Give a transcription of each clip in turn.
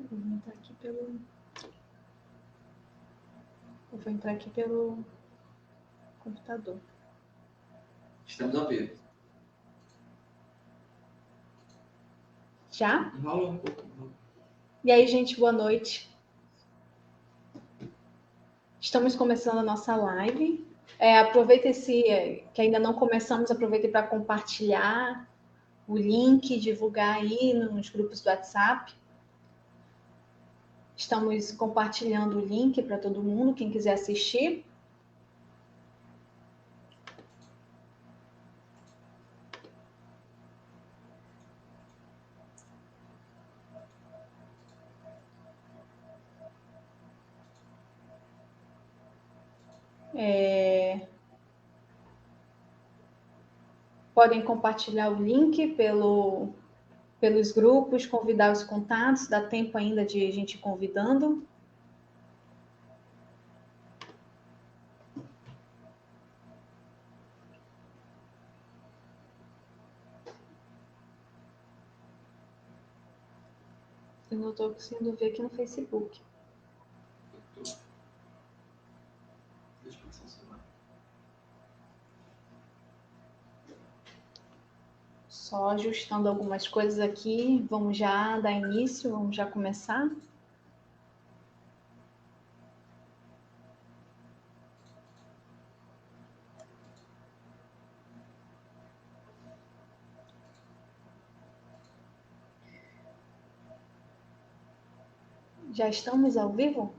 Vou entrar aqui pelo... Eu vou entrar aqui pelo computador. Estamos ao vivo. Já? Enrola um pouco. E aí, gente, boa noite. Estamos começando a nossa live. Aproveita que ainda não começamos, aproveite para compartilhar o link, divulgar aí nos grupos do WhatsApp. Estamos compartilhando o link para todo mundo, quem quiser assistir. Podem compartilhar o link pelos grupos, convidar os contatos, dá tempo ainda de a gente ir convidando. Eu não estou conseguindo ver aqui no Facebook. Deixa eu passar o celular. Só ajustando algumas coisas aqui. Vamos já dar início, vamos já começar. Já estamos ao vivo?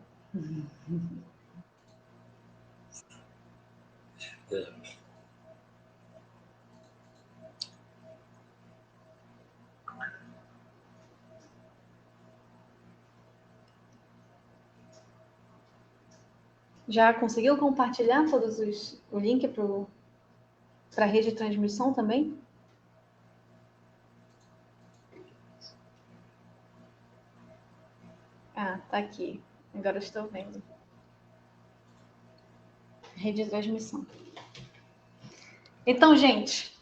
Já conseguiu compartilhar o link para a rede de transmissão também? Ah, tá aqui. Agora eu estou vendo. Rede de transmissão. Então, gente,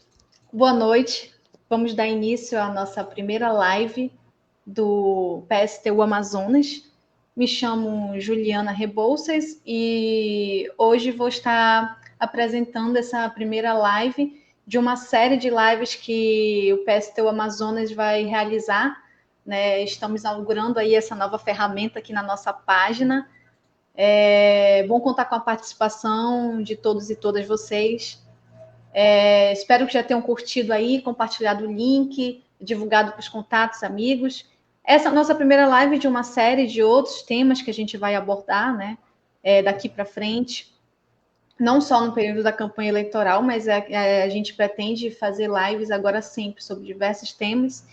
boa noite. Vamos dar início à nossa primeira live do PSTU Amazonas. Me chamo Juliana Rebouças e hoje vou estar apresentando essa primeira live de uma série de lives que o PSTU Amazonas vai realizar, né? Estamos inaugurando aí essa nova ferramenta aqui na nossa página. É bom contar com a participação de todos e todas vocês. Espero que já tenham curtido aí, compartilhado o link, divulgado para os contatos, amigos. Essa é a nossa primeira live de uma série de outros temas que a gente vai abordar, né, daqui para frente. Não só no período da campanha eleitoral, mas a gente pretende fazer lives agora sempre sobre diversos temas.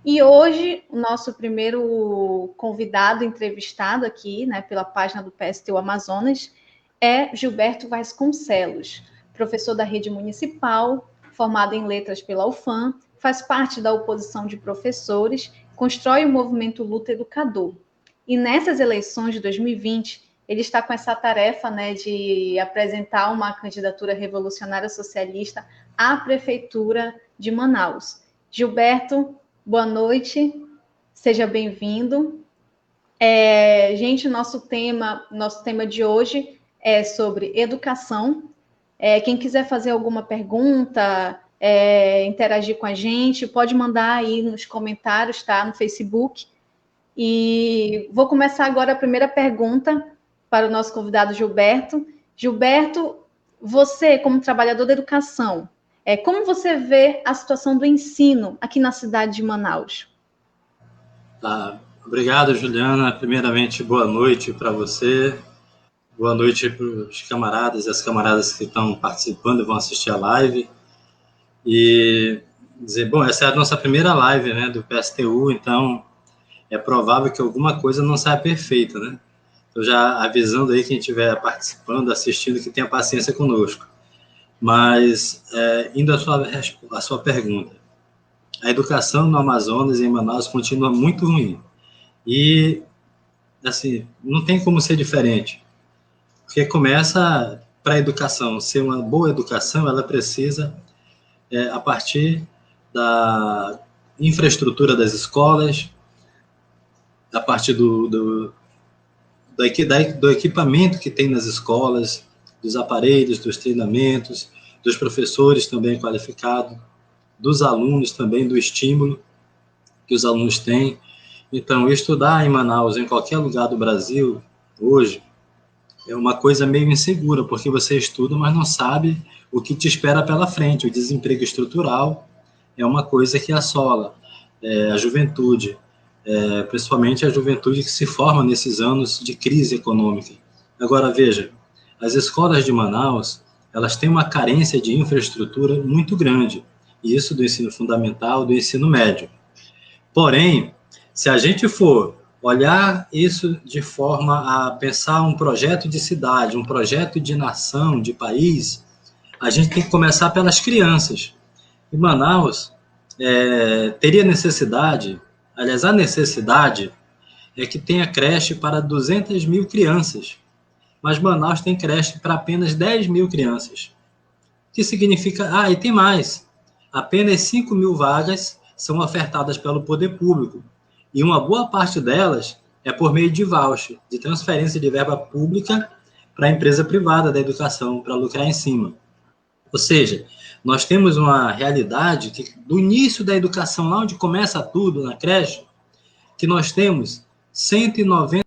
E hoje, o nosso primeiro convidado entrevistado aqui, né, pela página do PSTU Amazonas, é Gilberto Vasconcelos, professor da rede municipal, formado em letras pela UFAM, faz parte da oposição de professores, constrói o movimento Luta Educador. E nessas eleições de 2020, ele está com essa tarefa, né, de apresentar uma candidatura revolucionária socialista à Prefeitura de Manaus. Gilberto, boa noite, seja bem-vindo. Gente, nosso tema de hoje é sobre educação. Quem quiser fazer alguma pergunta, interagir com a gente, pode mandar aí nos comentários, tá? No Facebook. E vou começar agora a primeira pergunta para o nosso convidado Gilberto. Gilberto, você, como trabalhador da educação, como você vê a situação do ensino aqui na cidade de Manaus? Obrigado, Juliana. Primeiramente, boa noite para você. Boa noite para os camaradas e as camaradas que estão participando e vão assistir a live. E dizer, bom, essa é a nossa primeira live, né, do PSTU, então é provável que alguma coisa não saia perfeita, né? Estou já avisando aí quem estiver participando, assistindo, que tenha paciência conosco. Mas, indo à sua pergunta, a educação no Amazonas e em Manaus continua muito ruim. E, assim, não tem como ser diferente. Porque começa, para a educação ser uma boa educação, ela precisa, a partir da infraestrutura das escolas, a partir do equipamento que tem nas escolas, dos aparelhos, dos treinamentos, dos professores também qualificados, dos alunos também, do estímulo que os alunos têm. Então, estudar em Manaus, em qualquer lugar do Brasil, hoje, é uma coisa meio insegura, porque você estuda, mas não sabe o que te espera pela frente. O desemprego estrutural é uma coisa que assola a juventude, principalmente a juventude que se forma nesses anos de crise econômica. Agora, veja, as escolas de Manaus, elas têm uma carência de infraestrutura muito grande, isso do ensino fundamental, do ensino médio. Porém, se a gente for olhar isso de forma a pensar um projeto de cidade, um projeto de nação, de país, a gente tem que começar pelas crianças. E Manaus teria necessidade, aliás, a necessidade é que tenha creche para 200 mil crianças, mas Manaus tem creche para apenas 10 mil crianças. O que significa... e tem mais. Apenas 5 mil vagas são ofertadas pelo poder público, e uma boa parte delas é por meio de voucher, de transferência de verba pública para a empresa privada da educação, para lucrar em cima. Ou seja, nós temos uma realidade que, do início da educação, lá onde começa tudo, na creche, que nós temos 190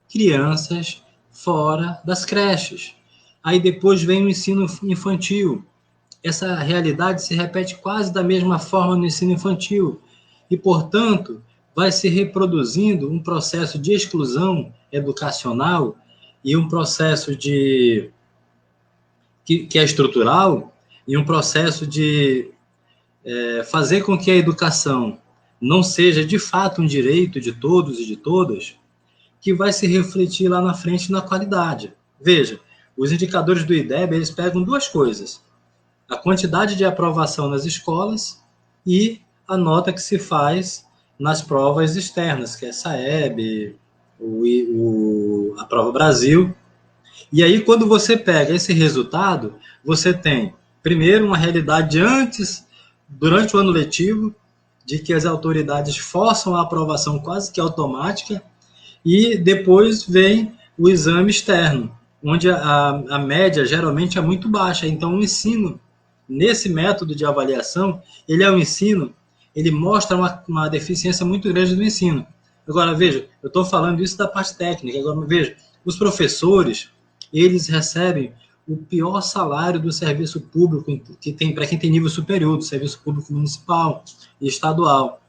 crianças fora das creches. Aí depois vem o ensino infantil. Essa realidade se repete quase da mesma forma no ensino infantil. E, portanto, vai se reproduzindo um processo de exclusão educacional e um processo que é estrutural, e um processo de fazer com que a educação não seja, de fato, um direito de todos e de todas, que vai se refletir lá na frente na qualidade. Veja, os indicadores do IDEB, eles pegam duas coisas: a quantidade de aprovação nas escolas e a nota que se faz nas provas externas, que é a SAEB, a Prova Brasil. E aí, quando você pega esse resultado, você tem, primeiro, uma realidade durante o ano letivo, de que as autoridades forçam a aprovação quase que automática, e depois vem o exame externo, onde a média geralmente é muito baixa. Então, o ensino, nesse método de avaliação, ele mostra uma deficiência muito grande do ensino. Agora, veja, eu estou falando isso da parte técnica. Agora, veja, os professores, eles recebem o pior salário do serviço público que tem para quem tem nível superior, do serviço público municipal e estadual.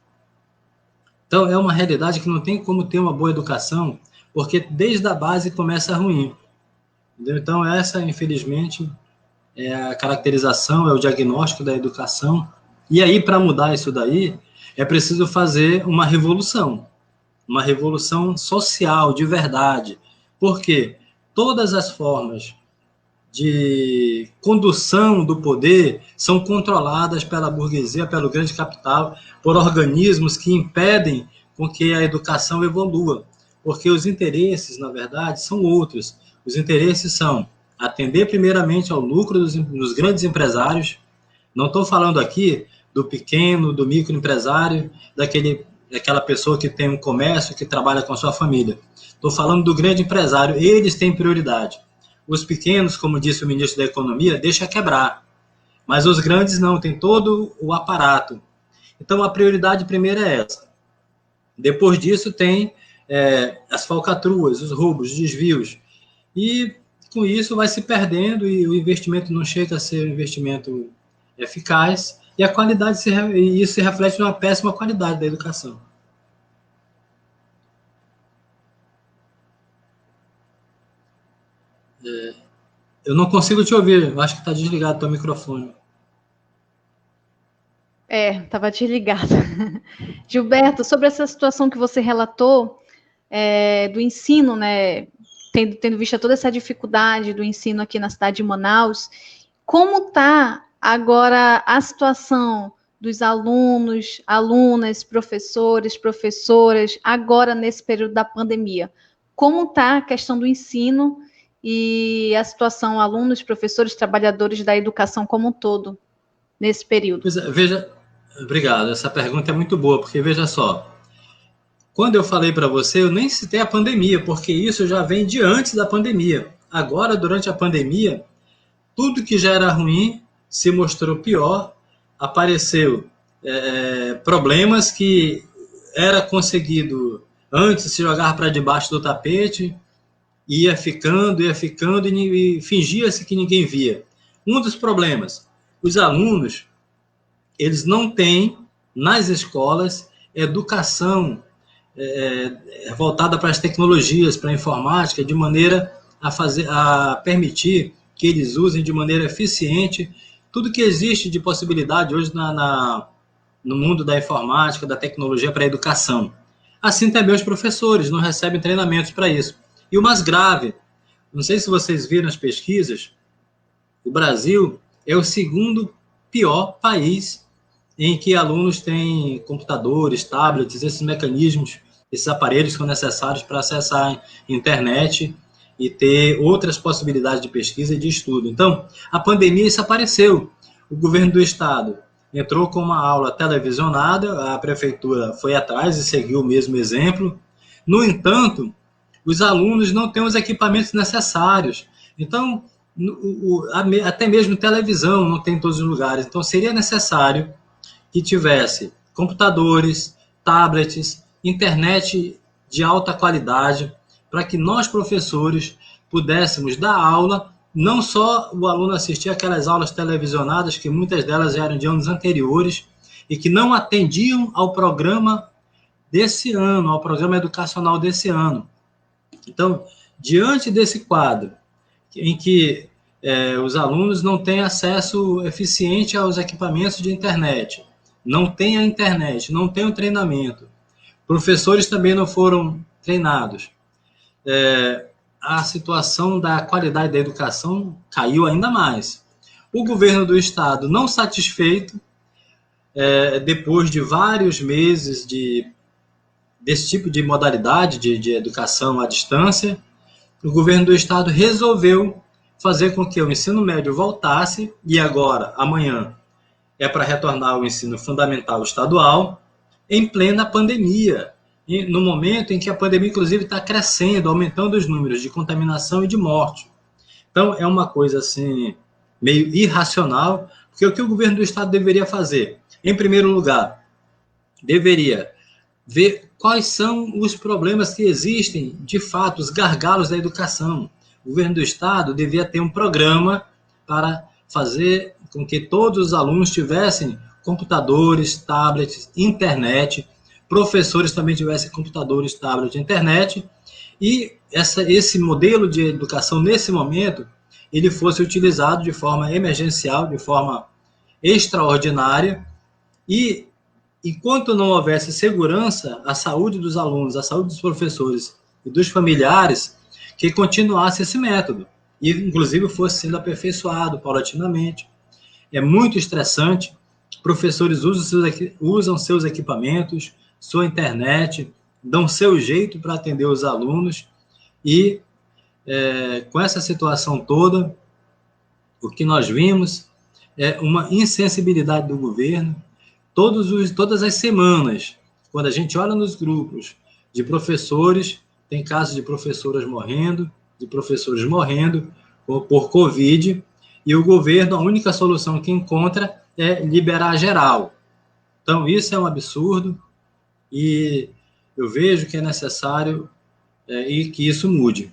Então, é uma realidade que não tem como ter uma boa educação, porque desde a base começa ruim. Entendeu? Então, essa, infelizmente, é a caracterização, é o diagnóstico da educação. E aí, para mudar isso daí, é preciso fazer uma revolução social, de verdade. Porque todas as formas de condução do poder são controladas pela burguesia, pelo grande capital, por organismos que impedem com que a educação evolua. Porque os interesses, na verdade, são outros. Os interesses são atender primeiramente ao lucro dos grandes empresários. Não estou falando aqui do pequeno, do microempresário, daquela pessoa que tem um comércio, que trabalha com a sua família. Estou falando do grande empresário. Eles têm prioridade. Os pequenos, como disse o ministro da Economia, deixa quebrar. Mas os grandes não, tem todo o aparato. Então, a prioridade primeira é essa. Depois disso, tem as falcatruas, os roubos, os desvios. E, com isso, vai se perdendo e o investimento não chega a ser um investimento eficaz. E a qualidade, isso se reflete numa péssima qualidade da educação. Eu não consigo te ouvir, eu acho que está desligado o teu microfone. Estava desligado. Gilberto, sobre essa situação que você relatou, do ensino, né, tendo visto toda essa dificuldade do ensino aqui na cidade de Manaus, como está agora a situação dos alunos, alunas, professores, professoras, agora nesse período da pandemia? Como está a questão do ensino e a situação, alunos, professores, trabalhadores da educação como um todo, nesse período? Veja, obrigado, essa pergunta é muito boa, porque veja só, quando eu falei para você, eu nem citei a pandemia, porque isso já vem de antes da pandemia. Agora, durante a pandemia, tudo que já era ruim se mostrou pior, apareceu problemas que era conseguido antes se jogar para debaixo do tapete, ia ficando e fingia-se que ninguém via. Um dos problemas, os alunos, eles não têm nas escolas educação voltada para as tecnologias, para a informática, de maneira a permitir que eles usem de maneira eficiente tudo que existe de possibilidade hoje no mundo da informática, da tecnologia para a educação. Assim também os professores não recebem treinamentos para isso. E o mais grave, não sei se vocês viram as pesquisas, o Brasil é o segundo pior país em que alunos têm computadores, tablets, esses mecanismos, esses aparelhos são necessários para acessar a internet e ter outras possibilidades de pesquisa e de estudo. Então, a pandemia isso apareceu. O governo do estado entrou com uma aula televisionada, a prefeitura foi atrás e seguiu o mesmo exemplo. No entanto, os alunos não têm os equipamentos necessários. Então, até mesmo televisão não tem em todos os lugares. Então, seria necessário que tivesse computadores, tablets, internet de alta qualidade, para que nós, professores, pudéssemos dar aula, não só o aluno assistir aquelas aulas televisionadas, que muitas delas eram de anos anteriores, e que não atendiam ao programa desse ano, ao programa educacional desse ano. Então, diante desse quadro, em que os alunos não têm acesso eficiente aos equipamentos de internet, não têm a internet, não têm o treinamento, professores também não foram treinados, a situação da qualidade da educação caiu ainda mais. O governo do estado, não satisfeito, depois de vários meses desse tipo de modalidade de educação à distância, o governo do estado resolveu fazer com que o ensino médio voltasse, e agora, amanhã, é para retornar ao ensino fundamental estadual, em plena pandemia, no momento em que a pandemia, inclusive, está crescendo, aumentando os números de contaminação e de morte. Então, é uma coisa assim, meio irracional, porque o que o governo do estado deveria fazer? Em primeiro lugar, deveria ver quais são os problemas que existem, de fato, os gargalos da educação. O governo do estado devia ter um programa para fazer com que todos os alunos tivessem computadores, tablets, internet, professores também tivessem computadores, tablets, internet, e esse modelo de educação, nesse momento, ele fosse utilizado de forma emergencial, de forma extraordinária, e enquanto não houvesse segurança, a saúde dos alunos, a saúde dos professores e dos familiares, que continuasse esse método, e inclusive fosse sendo aperfeiçoado paulatinamente. É muito estressante, professores usam seus equipamentos, sua internet, dão seu jeito para atender os alunos, e com essa situação toda, o que nós vimos é uma insensibilidade do governo. Todas as semanas, quando a gente olha nos grupos de professores, tem casos de professoras morrendo, de professores morrendo por Covid, e o governo, a única solução que encontra é liberar geral. Então, isso é um absurdo, e eu vejo que é necessário e que isso mude.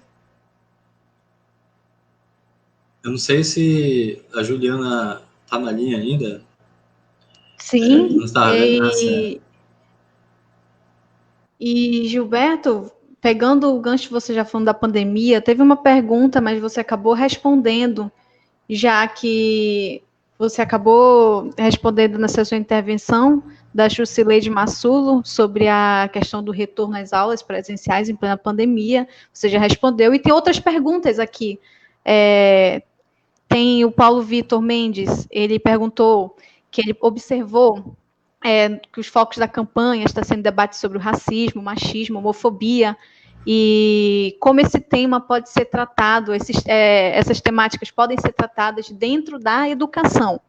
Eu não sei se a Juliana está na linha ainda. Sim, não está vendo? E Gilberto, pegando o gancho, você já falando da pandemia, teve uma pergunta, mas você acabou respondendo, já que você acabou respondendo nessa sua intervenção da Jusileide Massulo sobre a questão do retorno às aulas presenciais em plena pandemia. Você já respondeu. E tem outras perguntas aqui. Tem o Paulo Vitor Mendes, ele perguntou que ele observou que os focos da campanha estão sendo debate sobre o racismo, machismo, homofobia, e como esse tema pode ser tratado, essas temáticas podem ser tratadas dentro da educação.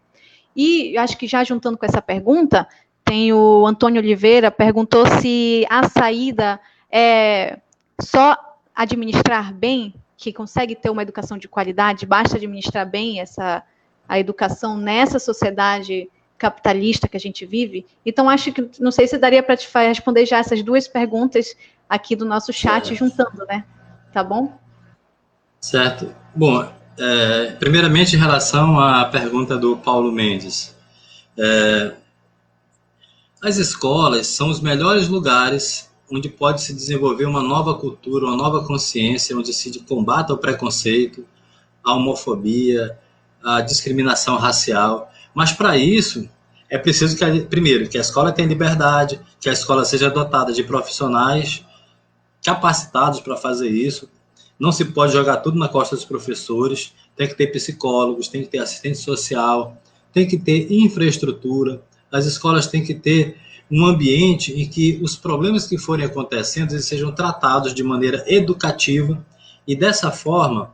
E acho que já juntando com essa pergunta, tem o Antônio Oliveira, perguntou se a saída é só administrar bem, que consegue ter uma educação de qualidade, basta administrar bem a educação nessa sociedade capitalista que a gente vive. Então, acho que, não sei se daria para te responder já essas duas perguntas aqui do nosso chat, juntando, né? Tá bom? Certo. Bom, primeiramente, em relação à pergunta do Paulo Mendes. As escolas são os melhores lugares onde pode se desenvolver uma nova cultura, uma nova consciência, onde se combata o preconceito, a homofobia, a discriminação racial. Mas, para isso, é preciso primeiro, que a escola tenha liberdade, que a escola seja dotada de profissionais capacitados para fazer isso. Não se pode jogar tudo na costa dos professores, tem que ter psicólogos, tem que ter assistente social, tem que ter infraestrutura. As escolas têm que ter um ambiente em que os problemas que forem acontecendo eles sejam tratados de maneira educativa e, dessa forma,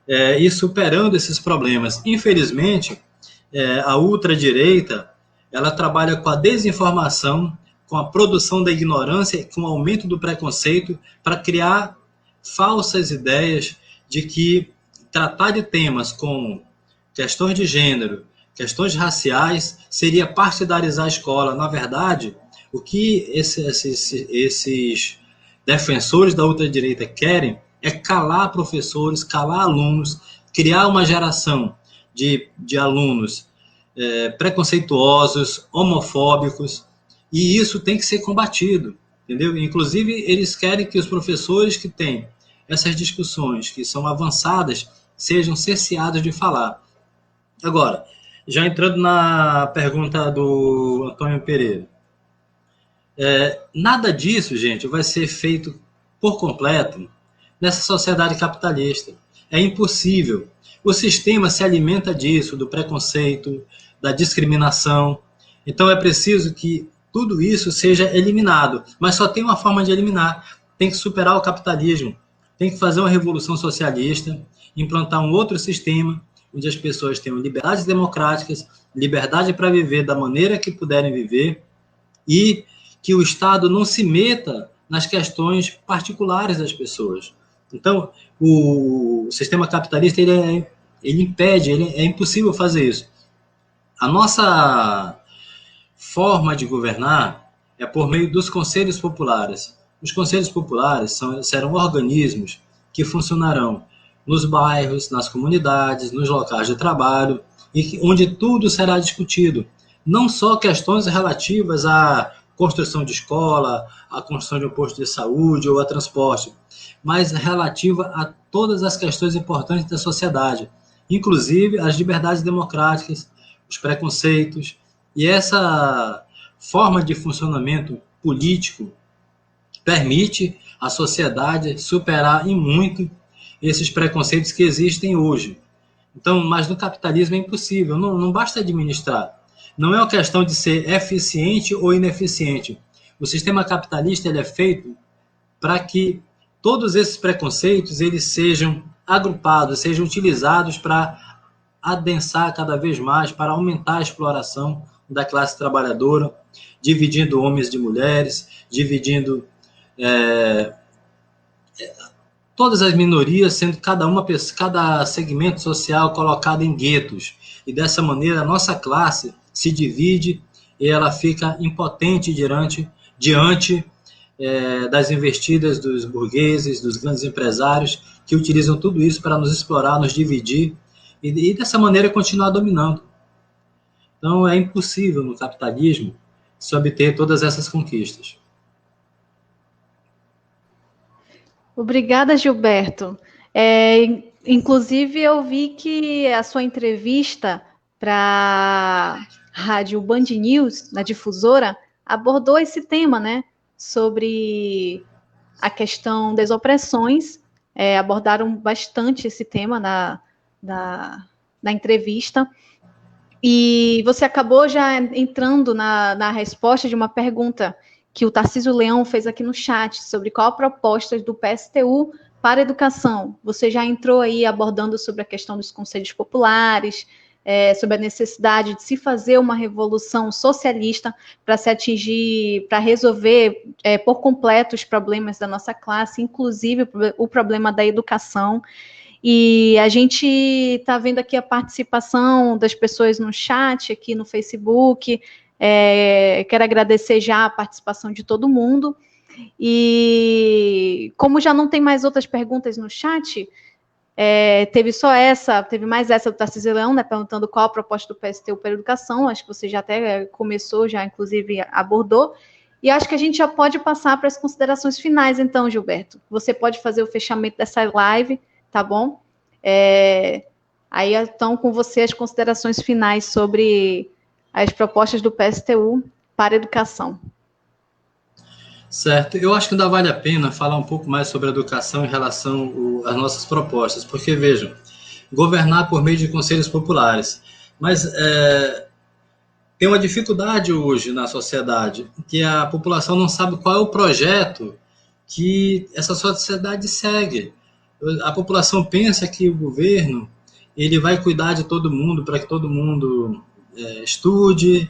ir superando esses problemas. Infelizmente, a ultradireita ela trabalha com a desinformação, com a produção da ignorância, com o aumento do preconceito, para criar falsas ideias de que tratar de temas como questões de gênero, questões raciais, seria partidarizar a escola. Na verdade, o que esses defensores da ultradireita querem é calar professores, calar alunos, criar uma geração de alunos preconceituosos, homofóbicos, e isso tem que ser combatido, entendeu? Inclusive, eles querem que os professores que têm essas discussões, que são avançadas, sejam cerceados de falar. Agora, já entrando na pergunta do Antônio Pereira, nada disso, gente, vai ser feito por completo nessa sociedade capitalista. É impossível. O sistema se alimenta disso, do preconceito, da discriminação. Então é preciso que tudo isso seja eliminado. Mas só tem uma forma de eliminar. Tem que superar o capitalismo. Tem que fazer uma revolução socialista, implantar um outro sistema, onde as pessoas tenham liberdades democráticas, liberdade para viver da maneira que puderem viver, e que o Estado não se meta nas questões particulares das pessoas. Então, o sistema capitalista ele impede, é impossível fazer isso. A nossa forma de governar é por meio dos conselhos populares. Os conselhos populares serão organismos que funcionarão nos bairros, nas comunidades, nos locais de trabalho, e onde tudo será discutido. Não só questões relativas à construção de escola, à construção de um posto de saúde ou a transporte, mas relativa a todas as questões importantes da sociedade, inclusive as liberdades democráticas, os preconceitos, e essa forma de funcionamento político permite à sociedade superar em muito esses preconceitos que existem hoje. Então, mas no capitalismo é impossível, não basta administrar. Não é uma questão de ser eficiente ou ineficiente. O sistema capitalista ele é feito para que todos esses preconceitos eles sejam agrupados, sejam utilizados para adensar cada vez mais, para aumentar a exploração da classe trabalhadora, dividindo homens de mulheres, dividindo todas as minorias, sendo cada segmento social colocado em guetos. E dessa maneira a nossa classe se divide e ela fica impotente diante das investidas dos burgueses, dos grandes empresários, que utilizam tudo isso para nos explorar, nos dividir e dessa maneira continuar dominando. Então é impossível no capitalismo se obter todas essas conquistas. Obrigada, Gilberto. Inclusive, eu vi que a sua entrevista para a rádio Band News, na difusora, abordou esse tema, né? Sobre a questão das opressões. Abordaram bastante esse tema na entrevista. E você acabou já entrando na resposta de uma pergunta que o Tarcísio Leão fez aqui no chat, sobre qual a proposta do PSTU para a educação. Você já entrou aí abordando sobre a questão dos conselhos populares, sobre a necessidade de se fazer uma revolução socialista para se atingir, para resolver por completo os problemas da nossa classe, inclusive o problema da educação. E a gente está vendo aqui a participação das pessoas no chat, aqui no Facebook. Quero agradecer já a participação de todo mundo. E como já não tem mais outras perguntas no chat, teve mais essa do Tarcísio Leão, né, perguntando qual a proposta do PSTU para a educação. Acho que você já até começou, já inclusive abordou. E acho que a gente já pode passar para as considerações finais, então, Gilberto. Você pode fazer o fechamento dessa live, tá bom? Aí estão com você as considerações finais sobre as propostas do PSTU para a educação. Certo. Eu acho que ainda vale a pena falar um pouco mais sobre a educação em relação às nossas propostas, porque, vejam, governar por meio de conselhos populares, mas tem uma dificuldade hoje na sociedade, que a população não sabe qual é o projeto que essa sociedade segue. A população pensa que o governo ele vai cuidar de todo mundo para que todo mundo estude,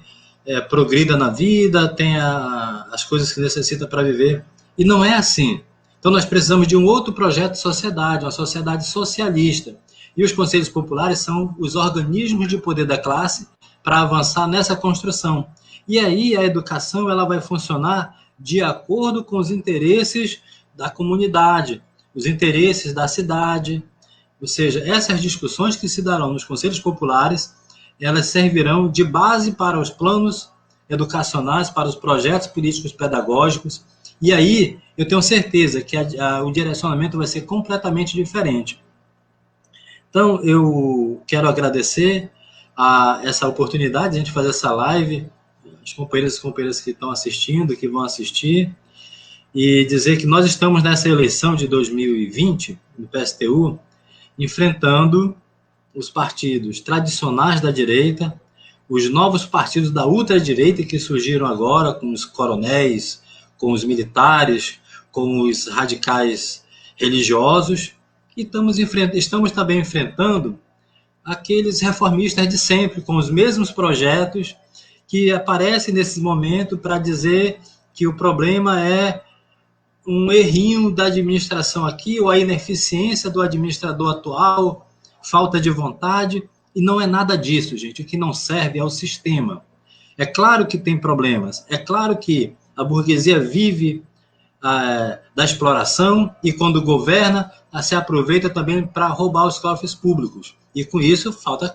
progrida na vida, tenha as coisas que necessita para viver. E não é assim. Então nós precisamos de um outro projeto de sociedade, uma sociedade socialista. E os conselhos populares são os organismos de poder da classe para avançar nessa construção. E aí a educação ela vai funcionar de acordo com os interesses da comunidade, os interesses da cidade. Ou seja, essas discussões que se darão nos conselhos populares, elas servirão de base para os planos educacionais, para os projetos políticos pedagógicos, e aí eu tenho certeza que o direcionamento vai ser completamente diferente. Então, eu quero agradecer a essa oportunidade de a gente fazer essa live, os companheiros e companheiras que estão assistindo, que vão assistir, e dizer que nós estamos nessa eleição de 2020, no PSTU, enfrentando os partidos tradicionais da direita, os novos partidos da ultradireita que surgiram agora, com os coronéis, com os militares, com os radicais religiosos, e estamos também enfrentando aqueles reformistas de sempre, com os mesmos projetos que aparecem nesse momento para dizer que o problema é um errinho da administração aqui, ou a ineficiência do administrador atual, falta de vontade, e não é nada disso, gente. O que não serve é o sistema. É claro que tem problemas, é claro que a burguesia vive da exploração e quando governa, se aproveita também para roubar os cofres públicos. E com isso falta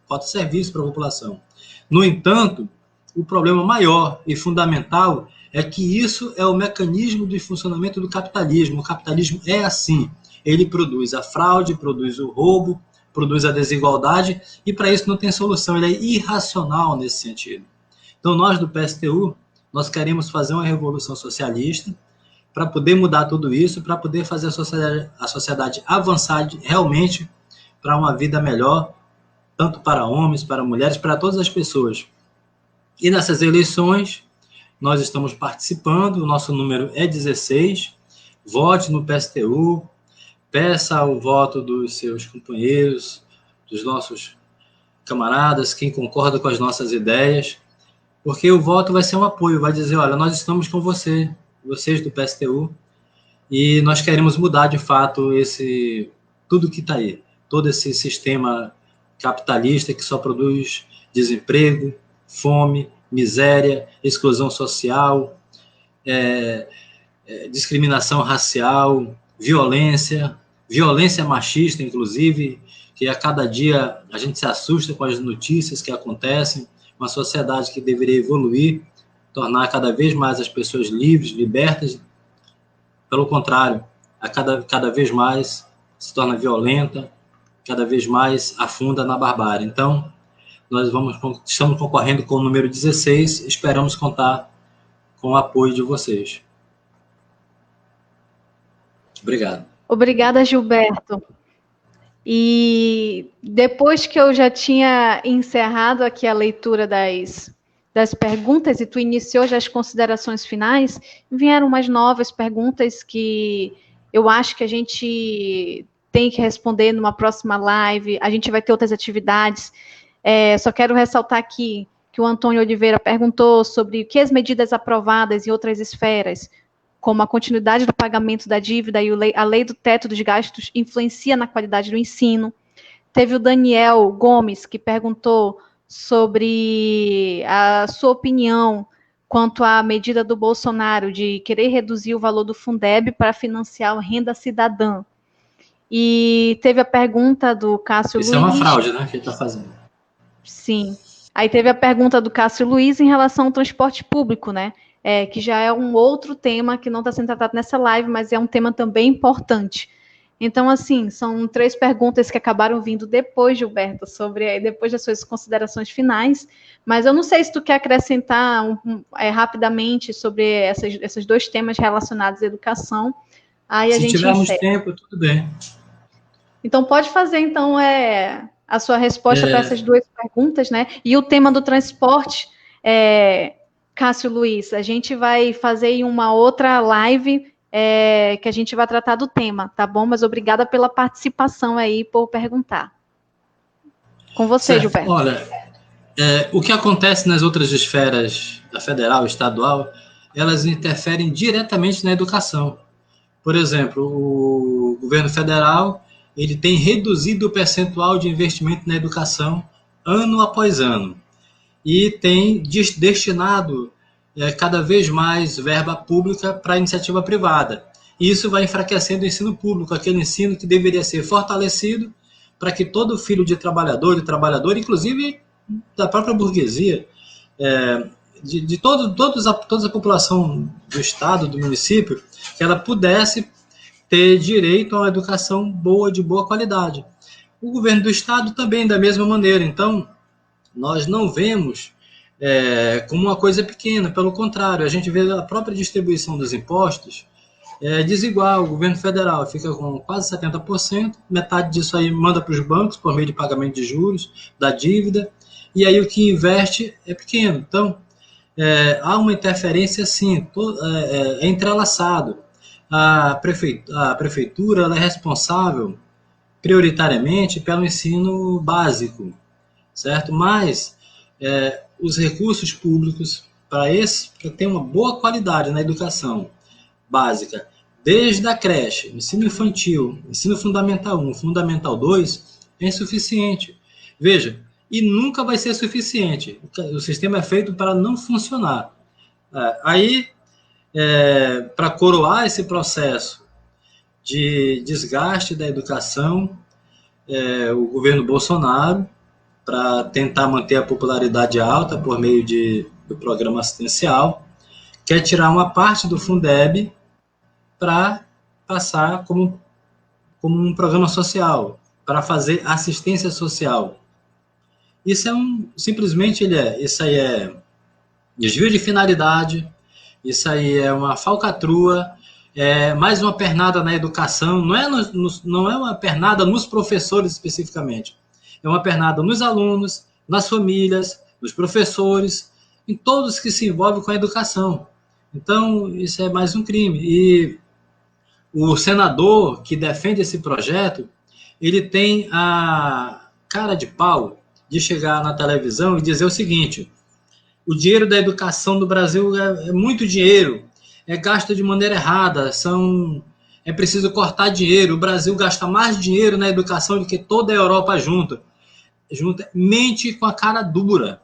falta serviço para a população. No entanto, o problema maior e fundamental é que isso é o mecanismo de funcionamento do capitalismo. O capitalismo é assim. Ele produz a fraude, produz o roubo, produz a desigualdade, e para isso não tem solução. Ele é irracional nesse sentido. Então, nós do PSTU, nós queremos fazer uma revolução socialista para poder mudar tudo isso, para poder fazer a sociedade avançar realmente para uma vida melhor, tanto para homens, para mulheres, para todas as pessoas. E nessas eleições, nós estamos participando, o nosso número é 16, vote no PSTU, peça o voto dos seus companheiros, dos nossos camaradas, quem concorda com as nossas ideias, porque o voto vai ser um apoio, vai dizer, olha, nós estamos com vocês do PSTU, e nós queremos mudar de fato tudo que está aí, todo esse sistema capitalista que só produz desemprego, fome, miséria, exclusão social, discriminação racial, violência machista, inclusive, que a cada dia a gente se assusta com as notícias que acontecem, uma sociedade que deveria evoluir, tornar cada vez mais as pessoas livres, libertas, pelo contrário, cada vez mais se torna violenta, cada vez mais afunda na barbárie. Então, nós estamos concorrendo com o número 16, esperamos contar com o apoio de vocês. Obrigado. Obrigada, Gilberto. E depois que eu já tinha encerrado aqui a leitura das perguntas e tu iniciou já as considerações finais, vieram umas novas perguntas que eu acho que a gente tem que responder numa próxima live. A gente vai ter outras atividades Só quero ressaltar aqui que o Antônio Oliveira perguntou sobre o que as medidas aprovadas em outras esferas, como a continuidade do pagamento da dívida e a lei do teto dos gastos, influencia na qualidade do ensino. Teve o Daniel Gomes, que perguntou sobre a sua opinião quanto à medida do Bolsonaro de querer reduzir o valor do Fundeb para financiar a renda cidadã. E teve a pergunta do Cássio Luiz. Isso é uma fraude, né, que ele está fazendo. Sim. Aí teve a pergunta do Cássio Luiz em relação ao transporte público, né? Que já é um outro tema que não está sendo tratado nessa live, mas é um tema também importante. Então, assim, são 3 perguntas que acabaram vindo depois, Gilberto, depois das suas considerações finais, mas eu não sei se tu quer acrescentar rapidamente sobre esses 2 temas relacionados à educação. Aí se tivermos tempo, tudo bem. Então, pode fazer, então, a sua resposta para essas 2 perguntas, né? E o tema do transporte, Cássio Luiz, a gente vai fazer em uma outra live que a gente vai tratar do tema, tá bom? Mas obrigada pela participação aí, por perguntar. Com você, certo. Gilberto. Olha, o que acontece nas outras esferas, da federal, estadual, elas interferem diretamente na educação. Por exemplo, o governo federal, ele tem reduzido o percentual de investimento na educação ano após ano e tem destinado cada vez mais verba pública para a iniciativa privada. E isso vai enfraquecendo o ensino público, aquele ensino que deveria ser fortalecido para que todo filho de trabalhador, inclusive da própria burguesia, de toda a população do estado, do município, que ela pudesse ter direito a uma educação boa, de boa qualidade. O governo do estado também, da mesma maneira. Então, nós não vemos como uma coisa pequena, pelo contrário, a gente vê a própria distribuição dos impostos desigual. O governo federal fica com quase 70%, metade disso aí manda para os bancos por meio de pagamento de juros, da dívida, e aí o que investe é pequeno. Então, há uma interferência, sim, é entrelaçado. A prefeitura ela é responsável prioritariamente pelo ensino básico, certo? Mas os recursos públicos para ter uma boa qualidade na educação básica, desde a creche, ensino infantil, ensino fundamental 1, fundamental 2, é insuficiente. Veja, e nunca vai ser suficiente. O sistema é feito para não funcionar. Para coroar esse processo de desgaste da educação, o governo Bolsonaro, para tentar manter a popularidade alta por meio do programa assistencial, quer tirar uma parte do Fundeb para passar como um programa social, para fazer assistência social. Isso simplesmente isso aí é desvio de finalidade, isso aí é uma falcatrua, mais uma pernada na educação, não é uma pernada nos professores especificamente, é uma pernada nos alunos, nas famílias, nos professores, em todos que se envolvem com a educação. Então, isso é mais um crime. E o senador que defende esse projeto, ele tem a cara de pau de chegar na televisão e dizer o seguinte: o dinheiro da educação do Brasil é muito dinheiro, é gasto de maneira errada, é preciso cortar dinheiro, o Brasil gasta mais dinheiro na educação do que toda a Europa junta. Mente com a cara dura,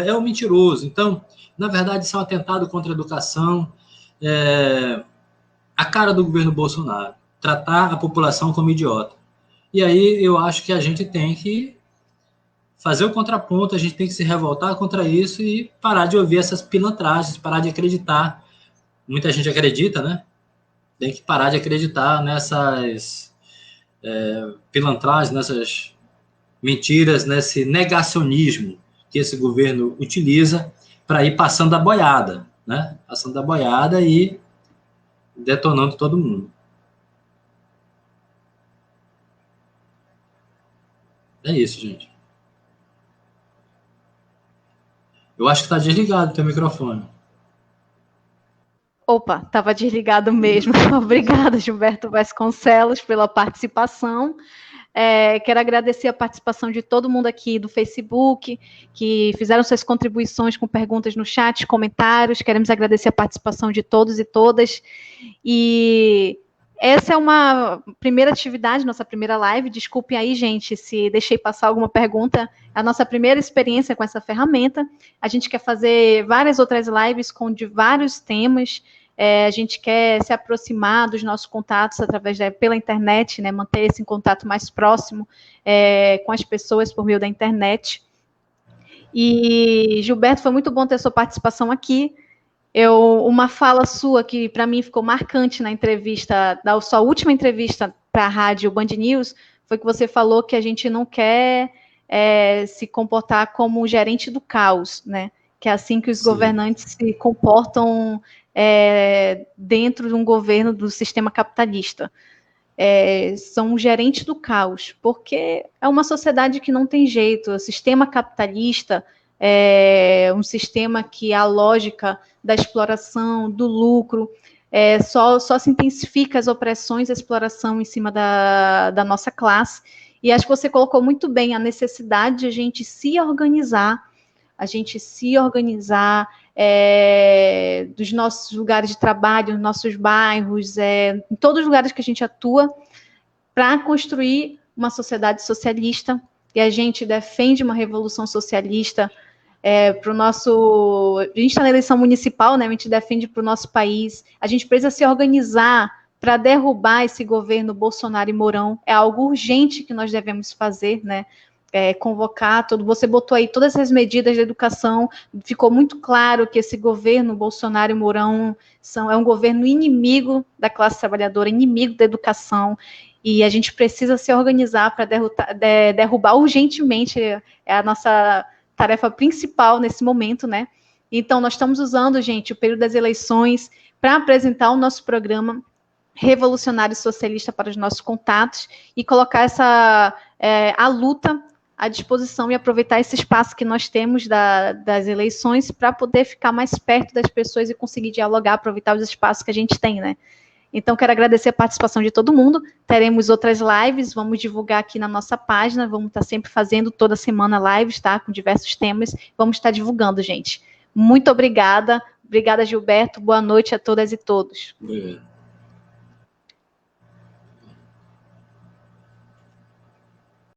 é um mentiroso. Então, na verdade, isso é um atentado contra a educação, a cara do governo Bolsonaro, tratar a população como idiota. E aí eu acho que a gente tem que fazer o contraponto, a gente tem que se revoltar contra isso e parar de ouvir essas pilantragens, parar de acreditar. Muita gente acredita, né? Tem que parar de acreditar nessas pilantragens, nessas mentiras, nesse negacionismo que esse governo utiliza para ir passando a boiada, né? Passando a boiada e detonando todo mundo. É isso, gente. Eu acho que está desligado o teu microfone. Opa, estava desligado mesmo. Obrigada, Gilberto Vasconcelos, pela participação. Quero agradecer a participação de todo mundo aqui do Facebook, que fizeram suas contribuições com perguntas no chat, comentários. Queremos agradecer a participação de todos e todas. E essa é uma primeira atividade, nossa primeira live. Desculpem aí, gente, se deixei passar alguma pergunta. É a nossa primeira experiência com essa ferramenta. A gente quer fazer várias outras lives com vários temas. A gente quer se aproximar dos nossos contatos pela internet, né, manter esse contato mais próximo com as pessoas por meio da internet. E, Gilberto, foi muito bom ter sua participação aqui. Uma fala sua que, para mim, ficou marcante na entrevista, da sua última entrevista para a rádio Band News, foi que você falou que a gente não quer se comportar como um gerente do caos, né? Que é assim que os governantes se comportam dentro de um governo do sistema capitalista. São um gerente do caos, porque é uma sociedade que não tem jeito. O sistema capitalista é um sistema que a lógica da exploração, do lucro, só se intensifica as opressões e a exploração em cima da nossa classe. E acho que você colocou muito bem a necessidade de a gente se organizar, dos nossos lugares de trabalho, nos nossos bairros, em todos os lugares que a gente atua, para construir uma sociedade socialista. E a gente defende uma revolução socialista para o nosso... A gente está na eleição municipal, né? A gente defende para o nosso país. A gente precisa se organizar para derrubar esse governo Bolsonaro e Mourão. É algo urgente que nós devemos fazer, né? Convocar todo. Você botou aí todas as medidas de educação, ficou muito claro que esse governo Bolsonaro e Mourão é um governo inimigo da classe trabalhadora, inimigo da educação, e a gente precisa se organizar para derrubar urgentemente, a nossa tarefa principal nesse momento, né? Então, nós estamos usando, gente, o período das eleições para apresentar o nosso programa revolucionário socialista para os nossos contatos e colocar a luta à disposição e aproveitar esse espaço que nós temos das eleições para poder ficar mais perto das pessoas e conseguir dialogar, aproveitar os espaços que a gente tem, né? Então, quero agradecer a participação de todo mundo. Teremos outras lives, vamos divulgar aqui na nossa página, vamos estar sempre fazendo toda semana lives, tá? Com diversos temas, vamos estar divulgando, gente. Muito obrigada. Obrigada, Gilberto. Boa noite a todas e todos. Obrigado.